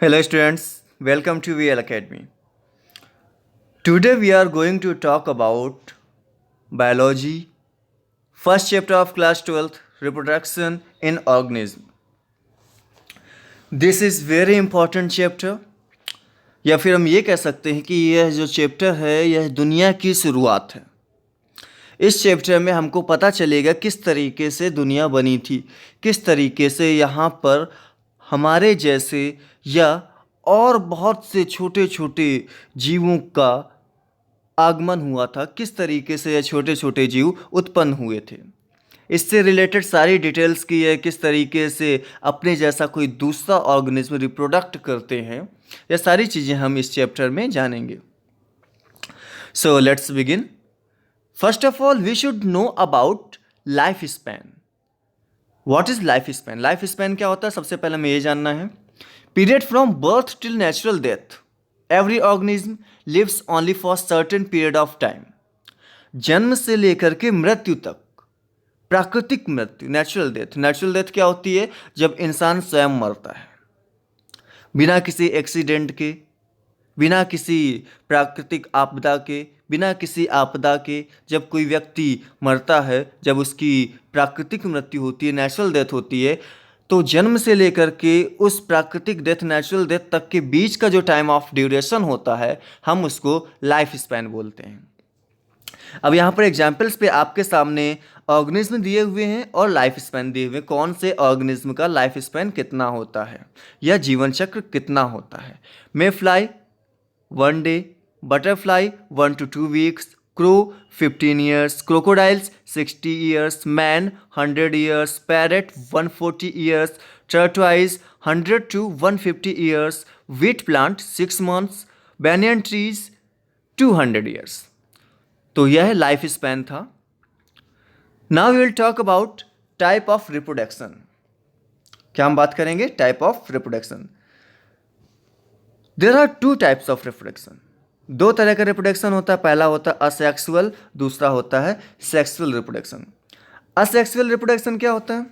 Hello students, welcome to VL Academy. Today we are going to talk about biology, first chapter of class 12th, reproduction in organism. This is very important chapter या फिर हम ये कह सकते हैं कि यह जो चैप्टर है यह दुनिया की शुरुआत है। इस चैप्टर में हमको पता चलेगा किस तरीके से दुनिया बनी थी, किस तरीके से यहाँ पर हमारे जैसे या और बहुत से छोटे छोटे जीवों का आगमन हुआ था, किस तरीके से यह छोटे छोटे जीव उत्पन्न हुए थे। इससे रिलेटेड सारी डिटेल्स की है, किस तरीके से अपने जैसा कोई दूसरा ऑर्गेनिज्म रिप्रोडक्ट करते हैं, यह सारी चीज़ें हम इस चैप्टर में जानेंगे। So let's begin. First of all we should know about life span. What is life span? Life span क्या होता है, सबसे पहले हमें ये जानना है। Period from birth till natural death, every organism lives only for certain period of time. जन्म से लेकर के मृत्यु तक, प्राकृतिक मृत्यु, नेचुरल डेथ। नेचुरल डेथ क्या होती है? जब इंसान स्वयं मरता है बिना किसी एक्सीडेंट के, बिना किसी प्राकृतिक आपदा के, बिना किसी आपदा के जब कोई व्यक्ति मरता है, जब उसकी प्राकृतिक मृत्यु होती है, नेचुरल डेथ होती है, तो जन्म से लेकर के उस प्राकृतिक डेथ, नेचुरल डेथ तक के बीच का जो टाइम ऑफ ड्यूरेशन होता है, हम उसको लाइफ स्पैन बोलते हैं। अब यहाँ पर एग्जाम्पल्स पे आपके सामने ऑर्गेनिज्म दिए हुए हैं और लाइफ स्पैन दिए हुए हैं। कौन से ऑर्गेनिज्म का लाइफ स्पैन कितना होता है या जीवन चक्र कितना होता है। मे fly 1 day, butterfly 1 to 2 weeks, crow 15 years, crocodiles 60 years, man 100 years, parrot 140 years, tortoise 100 to 150 years, wheat plant 6 months, banyan trees 200 years। तो यह लाइफ स्पैन था। Now we will talk about type of reproduction. क्या हम बात करेंगे? Type of reproduction. There are 2 types of reproduction. 2 तरह का reproduction होता है। पहला होता है असेक्सुअल, दूसरा होता है सेक्सुअल रिप्रोडक्शन। असेक्सुअल रिप्रोडक्शन क्या होता है?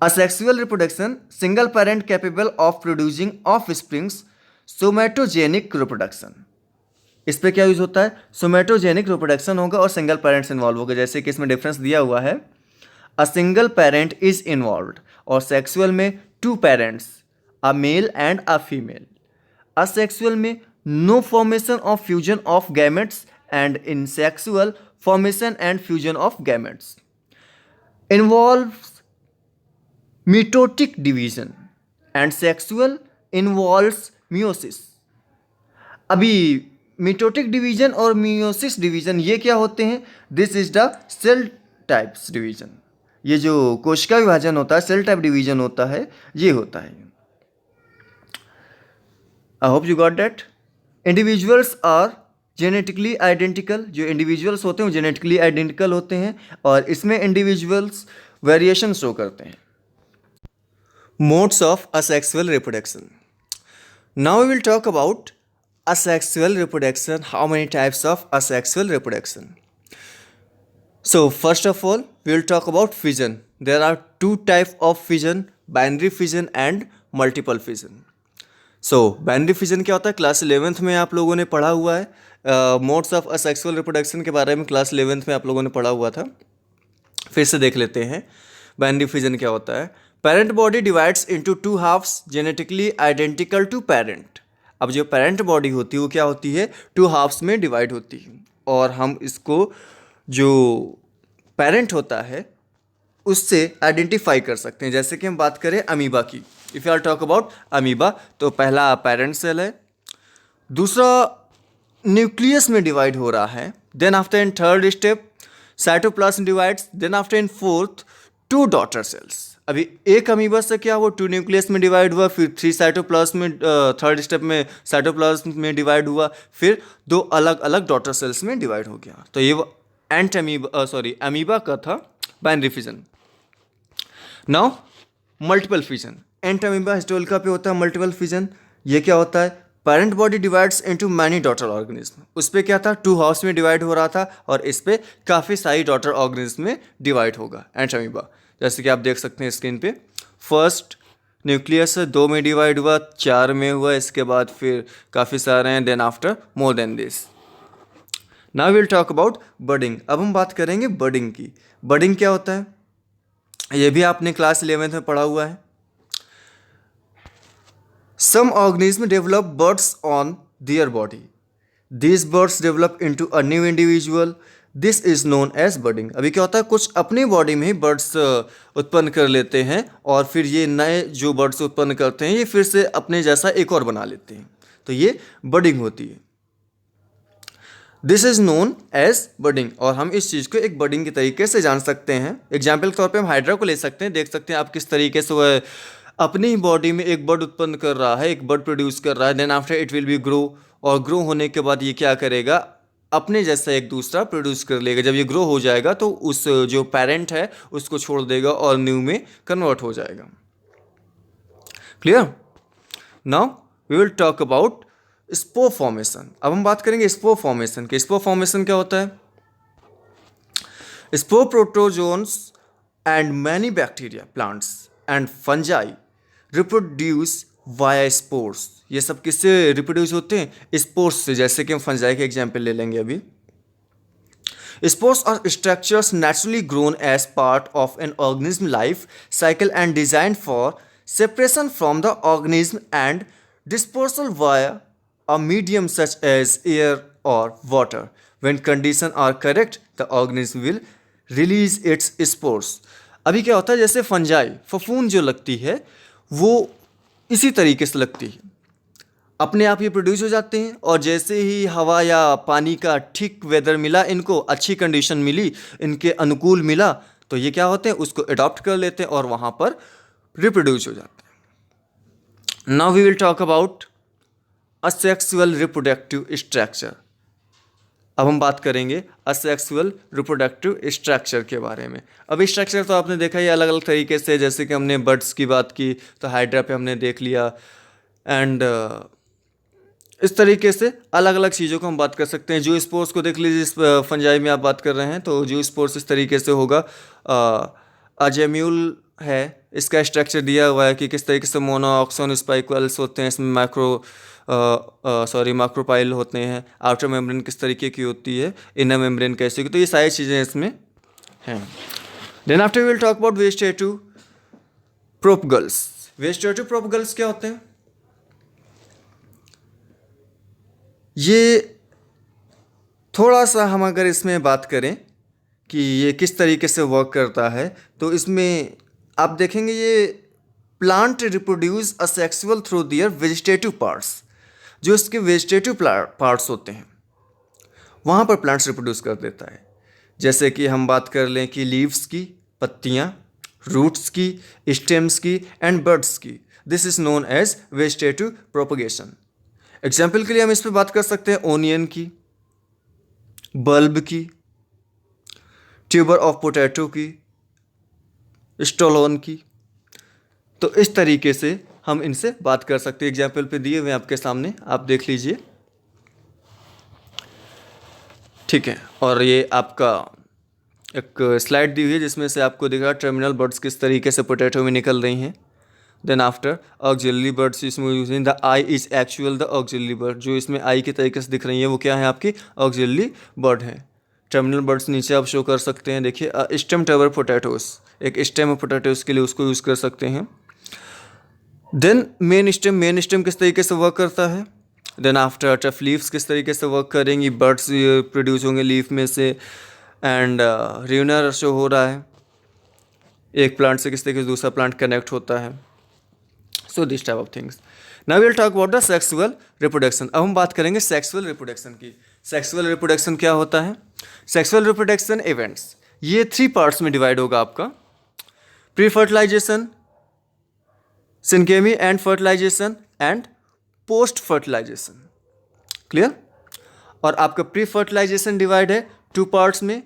Asexual reproduction single parent capable of producing of springs, somatogenic reproduction. इस पे क्या यूज होता है? सोमैटोजेनिक रिप्रोडक्शन होगा और सिंगल पेरेंट्स इन्वॉल्व होगा। जैसे कि इसमें डिफरेंस दिया हुआ है, a single parent is involved, और सेक्सुअल में 2 parents, a male and a female। Asexual में no formation of fusion of gametes, and in sexual formation and fusion of gametes involves mitotic division, and sexual involves meiosis। अभी mitotic division और meiosis division ये क्या होते हैं? This is the cell types division. ये जो कोशिका विभाजन होता है, सेल टाइप डिवीजन होता है, ये होता है। I hope you got that. Individuals are genetically identical. जो इंडिविजुअल्स होते हैं वो जेनेटिकली आइडेंटिकल होते हैं और इसमें इंडिविजुअल्स वेरिएशन शो करते हैं। Modes of asexual reproduction. Now we will talk about asexual reproduction. How many types of asexual reproduction? So first of all we will talk about fission. There are 2 types of fission, binary fission and multiple fission। So binary fission क्या होता है? Class 11th में आप लोगों ने पढ़ा हुआ है। मोड्स ऑफ असेक्सुअल रिप्रोडक्शन के बारे में क्लास 11th में आप लोगों ने पढ़ा हुआ था। फिर से देख लेते हैं बाइनरी फिजन क्या होता है। Parent body divides into 2 halves genetically identical to parent. अब जो पेरेंट बॉडी होती है वो क्या होती है? 2 हाफ्स में डिवाइड होती है, और हम इसको जो पेरेंट होता है उससे आइडेंटिफाई कर सकते हैं। जैसे कि हम बात करें अमीबा की, if you are talk about amoeba, तो पहला पेरेंट सेल है, दूसरा न्यूक्लियस में डिवाइड हो रहा है, then after in third step cytoplasm divides, then after in fourth 2 daughter cells. अभी एक अमीबा से क्या हुआ? 2 न्यूक्लियस में डिवाइड हुआ, फिर 3 साइटोप्लाज्म में, थर्ड स्टेप में साइटोप्लाज्म में डिवाइड हुआ, फिर 2 अलग अलग डॉटर सेल्स में डिवाइड हो गया। तो ये अमीबा का था binary fission. Now multiple fission. Entamoeba histolytica पे होता है मल्टीपल फिजन। ये क्या होता है? Parent body divides into many daughter organism. उस पर क्या था? 2 हाउस में डिवाइड हो रहा था, और इस पर काफ़ी सारी डॉटर ऑर्गेनिज्म में डिवाइड होगा एंट अमीबा। जैसे कि आप देख सकते हैं स्क्रीन पे, फर्स्ट न्यूक्लियस 2 में डिवाइड हुआ, 4 में हुआ, इसके बाद फिर काफ़ी सारे हैं, then after more than this. Now will talk about budding. अब हम बात करेंगे बडिंग की। बडिंग क्या होता है, ये भी आपने क्लास 11th में पढ़ा हुआ है। Some organism develop birds on their body, this birds develop into a new individual, this is known as budding. अभी क्या होता है, कुछ अपनी बॉडी में ही बर्ड्स उत्पन्न कर लेते हैं और फिर ये नए जो बर्ड्स उत्पन्न करते हैं ये फिर से अपने जैसा एक और बना लेते हैं, तो ये बडिंग होती है। This is known as budding, और हम इस चीज़ को एक बडिंग के तरीके से जान सकते हैं। एग्जाम्पल के तौर पे हम हाइड्रा को ले सकते हैं, देख सकते हैं आप किस तरीके से वह अपनी ही बॉडी में एक बर्ड उत्पन्न कर रहा है, एक बर्ड प्रोड्यूस कर रहा है, then after it will be grow, और ग्रो होने के बाद ये क्या करेगा, अपने जैसा एक दूसरा प्रोड्यूस कर लेगा। जब ये ग्रो हो जाएगा तो उस जो पेरेंट है उसको छोड़ देगा और न्यू में कन्वर्ट हो जाएगा। Clear? Now we will talk about spore formation. अब हम बात करेंगे स्पोर फॉर्मेशन के। स्पोर फॉर्मेशन क्या होता है? Spore protozoans and many bacteria, plants and fungi reproduce via spores. ये सब किससे रिप्रोड्यूस होते हैं? स्पोर्स से। जैसे कि हम फंजाई के एग्जाम्पल ले लेंगे अभी। Spores are structures naturally grown as part of an organism life cycle and design for separation from the organism and dispersal via a medium such as air or water. When conditions are correct, the organism will release its spores. अभी क्या होता है, जैसे fungi, फफूंद जो लगती है वो इसी तरीके से लगती है, अपने आप ये प्रोड्यूस हो जाते हैं, और जैसे ही हवा या पानी का ठीक वेदर मिला, इनको अच्छी कंडीशन मिली, इनके अनुकूल मिला, तो ये क्या होते हैं, उसको अडॉप्ट कर लेते हैं और वहाँ पर रिप्रोड्यूस हो जाते हैं। Now we will talk about asexual reproductive structure. अब हम बात करेंगे असेक्सुअल रिप्रोडक्टिव स्ट्रक्चर के बारे में। अब स्ट्रक्चर तो आपने देखा ही अलग अलग तरीके से, जैसे कि हमने बर्ड्स की बात की तो हाइड्रा पे हमने देख लिया, एंड इस तरीके से अलग अलग चीज़ों को हम बात कर सकते हैं। जो स्पोर्स को देख लीजिए, इस फंजाई में आप बात कर रहे हैं तो जो स्पोर्स इस तरीके से होगा, अजेम्यूल है, इसका स्ट्रक्चर दिया हुआ है कि किस तरीके से मोनोऑक्सोन स्पाइकल्स होते हैं, इसमें माइक्रोपाइल होते हैं, आउटर मेम्ब्रेन किस तरीके की होती है, इनर मेम्ब्रेन कैसे की, तो ये सारी चीज़ें इसमें हैं। Then after we will talk about vegetative propagules. Vegetative propagules क्या होते हैं? ये थोड़ा सा हम अगर इसमें बात करें कि ये किस तरीके से वर्क करता है, तो इसमें आप देखेंगे ये plant reproduce asexual through their vegetative parts. जो इसके वेजिटेटिव पार्ट्स होते हैं वहाँ पर प्लांट्स रिप्रोड्यूस कर देता है। जैसे कि हम बात कर लें कि लीव्स की, पत्तियाँ, रूट्स की, स्टेम्स की एंड बर्ड्स की, this is known as vegetative propagation. Example के लिए हम इस पर बात कर सकते हैं ओनियन की, बल्ब की, ट्यूबर ऑफ पोटैटो की, स्टोलोन की, तो इस तरीके से हम इनसे बात कर सकते हैं। एग्जाम्पल पे दिए हुए आपके सामने, आप देख लीजिए, ठीक है। और ये आपका एक स्लाइड दी हुई है जिसमें से आपको दिख रहा टर्मिनल बर्ड्स किस तरीके से पोटैटो में निकल रही हैं। देन आफ्टर ऑक्सिलरी बर्ड्स, इसमें using the I is actual the auxiliary bird. जो इसमें आई के तरीके से दिख रही है वो क्या है, आपकी ऑक्सिलरी बर्ड है। टर्मिनल बर्ड्स नीचे आप शो कर सकते हैं, देखिए स्टेम टवर पोटैटोस, एक स्टेम पोटैटोस के लिए उसको यूज़ कर सकते हैं। देन मेन स्टेम किस तरीके से वर्क करता है। देन आफ्टर टफ लीव्स किस तरीके से वर्क करेंगी, बर्ड्स प्रोड्यूस होंगे लीफ में से, एंड र्यूनर शो हो रहा है, एक प्लांट से किस तरीके से दूसरा प्लांट कनेक्ट होता है। So this type of things. Now we will talk about the sexual reproduction. अब हम बात करेंगे सेक्सुअल रिप्रोडक्शन की। सेक्सुअल रिप्रोडक्शन क्या होता है? सेक्सुअल रिप्रोडक्शन इवेंट्स ये 3 पार्ट्स में डिवाइड होगा आपका। Pre fertilisation, syngamy and fertilisation and post fertilisation. Clear? और आपका प्री फर्टिलाइजेशन डिवाइड है 2 पार्ट्स में,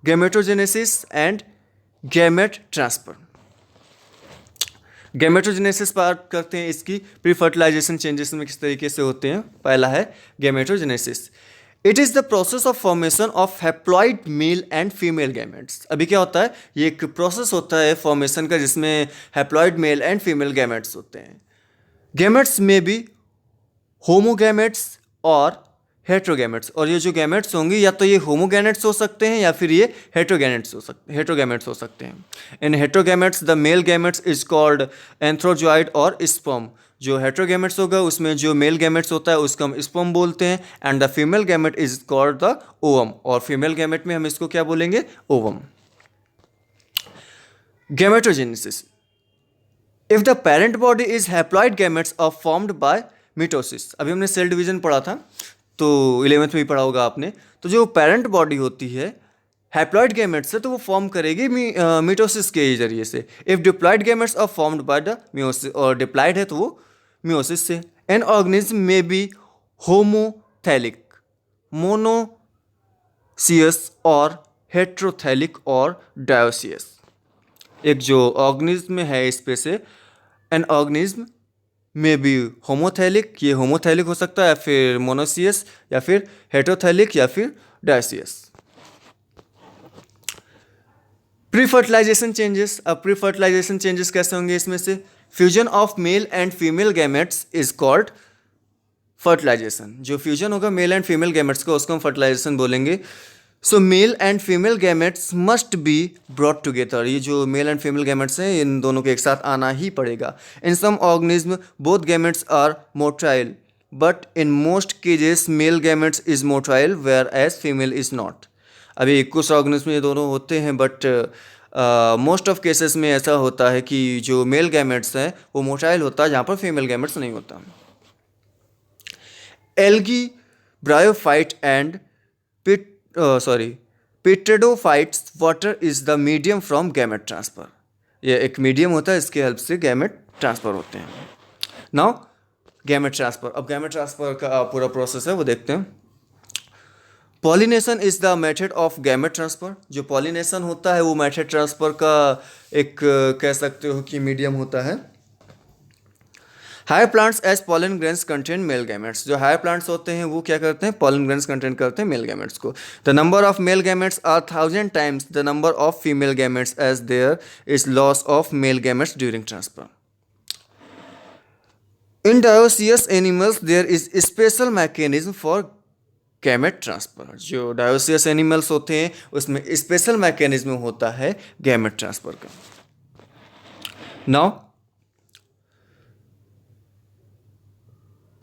gametogenesis and gamete transfer. Gametogenesis बात करते हैं इसकी, प्री फर्टिलाइजेशन चेंजेस में किस तरीके से होते हैं। पहला है gametogenesis. It is the process of formation of haploid mail and female gametes. अभी क्या होता है, ये एक प्रोसेस होता है फॉर्मेशन का जिसमें haploid mail and female gametes होते हैं। गैमेट्स में भी होमोगैमेट्स और हेट्रोगैमेट्स, और ये जो गैमेट्स होंगे या तो ये होमोगैमेट्स हो सकते हैं या फिर ये हेट्रोगैमेट्स हो सकते हैं। In heterogametes the male gametes is called antherozoid और स्पर्म। जो हेट्रोगैमेट्स होगा उसमें जो मेल गैमेट्स होता है उसको हम स्पर्म बोलते हैं, and the female gamete is called the ovum, और फीमेल गैमेट में हम इसको क्या बोलेंगे, ovum. Gametogenesis, if the parent body is haploid gametes are formed by mitosis. अभी हमने सेल डिवीजन पढ़ा था, तो 11th में भी पढ़ा होगा आपने। तो जो पेरेंट बॉडी होती है हैप्लॉइड गैमेट्स से, तो वो फॉर्म करेगी मिटोसिस के जरिए से। If diploid gametes are formed by the meiosis, और डिप्लॉइड है तो वो मियोसिस से। एन ऑर्गेनिज्म में बी होमोथैलिक, मोनोसियस और हेट्रोथैलिक और डायोसियस। एक जो ऑर्गेनिज्म है इस पे से, एन ऑर्गेनिज्म में बी होमोथैलिक, ये होमोथैलिक हो सकता है, या फिर मोनोसियस, या फिर हेट्रोथैलिक, या फिर डायसियस। प्री फर्टिलाइजेशन चेंजेस, अब प्री फर्टिलाइजेशन चेंजेस कैसे होंगे इसमें से, fusion of male and female gametes is called fertilisation. जो फ्यूजन होगा मेल एंड फीमेल गैमेट्स का उसको हम फर्टिलाइजेशन बोलेंगे। So male and female gametes must be brought together, ये जो मेल एंड फीमेल गैमेट्स हैं इन दोनों के एक साथ आना ही पड़ेगा। In some organism both gametes are motile, but in most cases male gametes is motile whereas female is not. अभी कुछ ऑर्गेनिज्म ये दोनों होते हैं, बट मोस्ट ऑफ केसेस में ऐसा होता है कि जो मेल गैमेट्स हैं वो मोटाइल होता है, जहाँ पर फीमेल गैमेट्स नहीं होता। Algae, bryophyte and pteridophytes, water is the medium from gamete transfer. ये एक मीडियम होता है, इसके हेल्प से गैमेट ट्रांसफर होते हैं। नाउ गैमेट ट्रांसफर, अब गैमेट ट्रांसफर का पूरा प्रोसेस है वो देखते हैं। Pollination is the method of gamete transfer. जो पॉलिनेशन होता है वो मेथड ट्रांसफर का एक कह सकते हो कि मीडियम होता है। Higher plants as pollen grains contain male gametes. जो हायर प्लांट्स होते हैं वो क्या करते हैं, पॉलन ग्रेन्स कंटेन करते हैं मेल गैमेट्स को। The number of male gametes are 1000 times the number of female gametes as there is loss of male gametes during transfer. In dioecious animals there is special mechanism for gamete transfer. जो dioecious animals होते हैं उसमें special mechanism होता है gamete transfer का। Now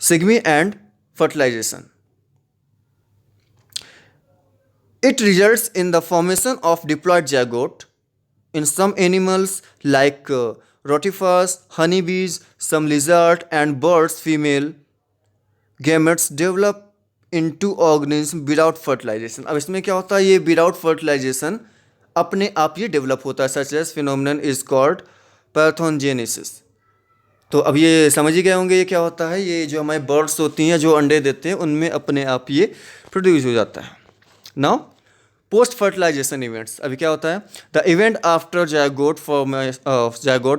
Sigmy and fertilization. It results in the formation of diploid zygote in some animals like rotifers, honeybees, some lizards and birds. Female gametes develop into organism without fertilization. अब इसमें क्या होता है, ये without fertilization अपने आप ये develop होता है। such as phenomenon is called parthenogenesis. तो अब ये समझ ही गए होंगे ये क्या होता है। ये जो हमारे बर्ड्स होती हैं जो अंडे देते हैं उनमें अपने आप ये प्रोड्यूस हो जाता है। नाउ पोस्ट फर्टिलाइजेशन इवेंट्स, अभी क्या होता है, the event after zygote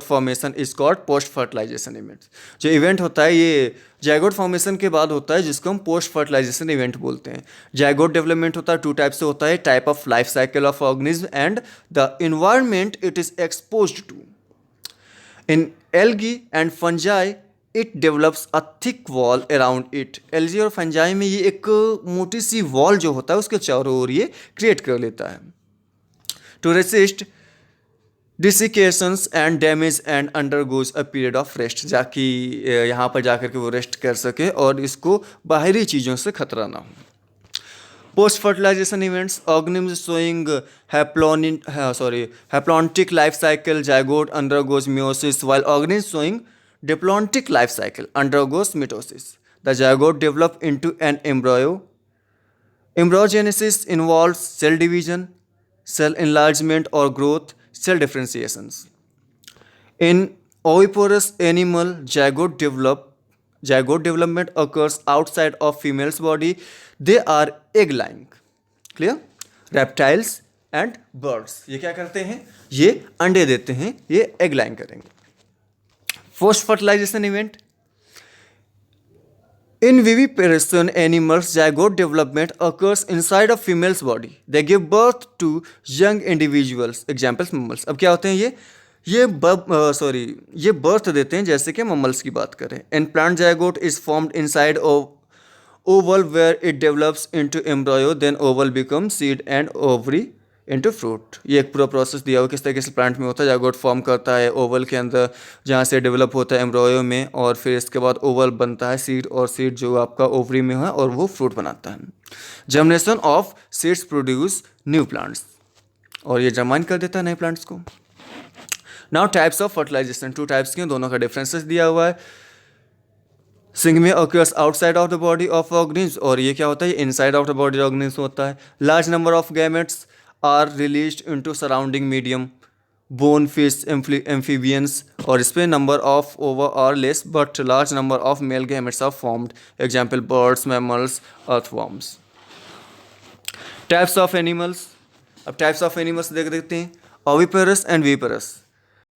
formation is called post fertilization events. जो इवेंट होता है ये जायगोट फॉर्मेशन के बाद होता है, जिसको हम पोस्ट फर्टिलाइजेशन इवेंट बोलते हैं। जायगोट डेवलपमेंट होता है 2 टाइप से होता है, type of life cycle of organism and the environment it is exposed to. In algae and fungi, it develops a thick wall around it. Algae और fungi में ये एक मोटी सी वॉल जो होता है उसके चारों ओर ये क्रिएट कर लेता है। To resist desiccations and damage and undergoes a period of rest, जाकि यहाँ पर जाकर के वो रेस्ट कर सके और इसको बाहरी चीज़ों से खतरा ना हो। Post fertilization events, organisms showing haplontic life cycle, zygote undergoes meiosis, while organisms showing diplontic life cycle undergoes mitosis. The zygote develop into an embryo. Embryogenesis involves cell division, cell enlargement or growth, cell differentiations. In oviparous animal, zygote development occurs outside of female's body. They are egg-laying. Clear? Reptiles and birds ये क्या करते हैं, ये अंडे देते हैं, ये egg laying करेंगे। Post fertilization event, In viviparation animals, zygote development occurs inside a female's body. They give birth to young individuals. Examples mammals. अब क्या होते हैं ये बर्थ देते हैं, जैसे कि ममल्स की बात करें. In plant, zygote is formed inside of oval where it develops into embryo. Then oval becomes seed and ovary into fruit. ये एक पूरा प्रोसेस दिया हुआ किस तरीके से प्लांट में होता है. जाइगोट फॉर्म करता है ओवल के अंदर, जहाँ से डेवलप होता है एम्ब्रॉयो में, और फिर इसके बाद ओवल बनता है सीड, और सीड जो आपका ओवरी में है और वो फ्रूट बनाता है. Germination of seeds produce new plants, और ये जर्माइन कर देता है नए प्लांट्स को. Now types of fertilization, 2 types के, दोनों का डिफरेंसेस दिया हुआ है. सिंगमे occurs outside of the body of organisms, और ये क्या होता है, ये inside of the body organisms होता है. Large number of gametes are released into surrounding medium, bone, fish, amphibians, और इस पे number of ova are less but large number of male gametes are formed. Example birds, mammals, earthworms. Types of animals. अब types of animals देख देखते हैं. Oviparous and viviparous.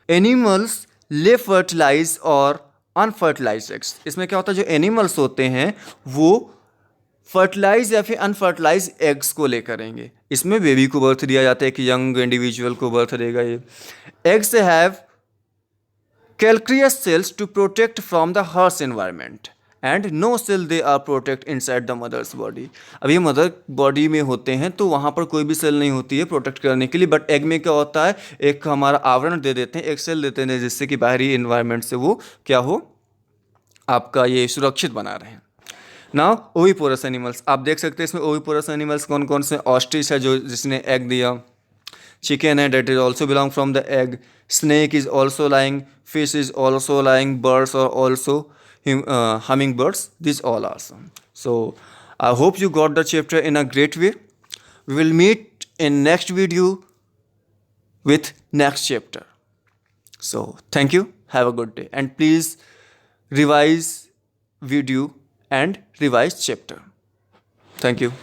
Animals lay fertilized और unfertilised eggs. इसमें क्या होता है, जो एनिमल्स होते हैं वो फर्टिलाइज या फिर अनफर्टिलाइज एग्स को ले करेंगे. इसमें बेबी को बर्थ दिया जाता है, एक यंग इंडिविजुअल को बर्थ देगा. ये eggs have calcareous shells to protect from the harsh environment and no shell they are protect inside the mother's body. अब ये मदर बॉडी में होते हैं तो वहाँ पर कोई भी सेल नहीं होती है प्रोटेक्ट करने के लिए, बट एग में क्या होता है, एक हमारा आवरण दे देते हैं, एक सेल देते हैं, जिससे कि बाहरी इन्वायरमेंट से वो क्या हो, आपका ये सुरक्षित बना रहे हैं. नाउ ओविपोरस एनिमल्स, आप देख सकते हैं इसमें ओविपोरस एनिमल्स कौन कौन से. ऑस्ट्रिच है जो जिसने एग दिया, चिकन है that is also belong from the egg, snake is also laying, fish is also laying, birds और also humming birds. These all awesome. So I hope you got the chapter in a great way. We will meet in next video with next chapter. So thank you, have a good day, and please revise video and revise chapter. Thank you.